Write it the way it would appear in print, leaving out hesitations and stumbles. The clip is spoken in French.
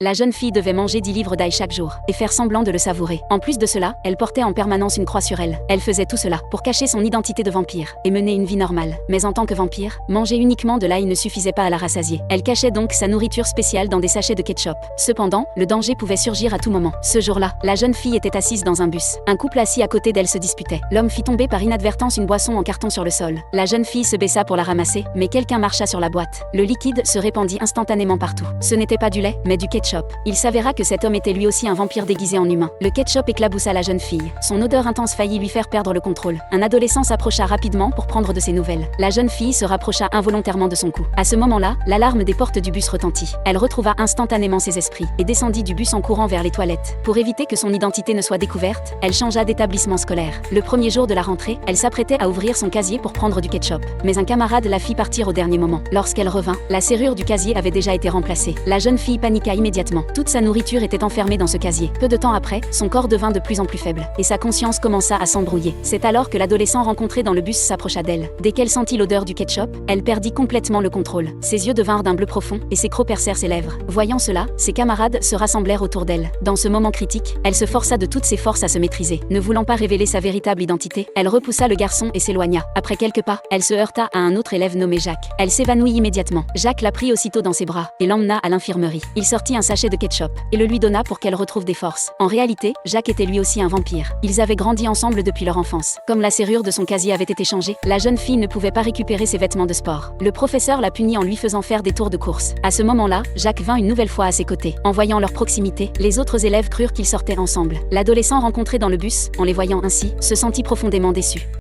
La jeune fille devait manger 10 livres d'ail chaque jour et faire semblant de le savourer. En plus de cela, elle portait en permanence une croix sur elle. Elle faisait tout cela pour cacher son identité de vampire et mener une vie normale. Mais en tant que vampire, manger uniquement de l'ail ne suffisait pas à la rassasier. Elle cachait donc sa nourriture spéciale dans des sachets de ketchup. Cependant, le danger pouvait surgir à tout moment. Ce jour-là, la jeune fille était assise dans un bus. Un couple assis à côté d'elle se disputait. L'homme fit tomber par inadvertance une boisson en carton sur le sol. La jeune fille se baissa pour la ramasser, mais quelqu'un marcha sur la boîte. Le liquide se répandit instantanément partout. Ce n'était pas du lait, mais du ketchup. Il s'avéra que cet homme était lui aussi un vampire déguisé en humain. Le ketchup éclaboussa la jeune fille. Son odeur intense faillit lui faire perdre le contrôle. Un adolescent s'approcha rapidement pour prendre de ses nouvelles. La jeune fille se rapprocha involontairement de son cou. À ce moment-là, l'alarme des portes du bus retentit. Elle retrouva instantanément ses esprits et descendit du bus en courant vers les toilettes. Pour éviter que son identité ne soit découverte, elle changea d'établissement scolaire. Le premier jour de la rentrée, elle s'apprêtait à ouvrir son casier pour prendre du ketchup. Mais un camarade la fit partir au dernier moment. Lorsqu'elle revint, la serrure du casier avait déjà été remplacée. La jeune fille paniqua immédiatement. Toute sa nourriture était enfermée dans ce casier. Peu de temps après, son corps devint de plus en plus faible et sa conscience commença à s'embrouiller. C'est alors que l'adolescent rencontré dans le bus s'approcha d'elle. Dès qu'elle sentit l'odeur du ketchup, elle perdit complètement le contrôle. Ses yeux devinrent d'un bleu profond et ses crocs percèrent ses lèvres. Voyant cela, ses camarades se rassemblèrent autour d'elle. Dans ce moment critique, elle se força de toutes ses forces à se maîtriser. Ne voulant pas révéler sa véritable identité, elle repoussa le garçon et s'éloigna. Après quelques pas, elle se heurta à un autre élève nommé Jacques. Elle s'évanouit immédiatement. Jacques la prit aussitôt dans ses bras et l'emmena à l'infirmerie. Il sortit un sachet de ketchup et le lui donna pour qu'elle retrouve des forces. En réalité, Jacques était lui aussi un vampire. Ils avaient grandi ensemble depuis leur enfance. Comme la serrure de son casier avait été changée, la jeune fille ne pouvait pas récupérer ses vêtements de sport. Le professeur la punit en lui faisant faire des tours de course. À ce moment-là, Jacques vint une nouvelle fois à ses côtés. En voyant leur proximité, les autres élèves crurent qu'ils sortaient ensemble. L'adolescent rencontré dans le bus, en les voyant ainsi, se sentit profondément déçu.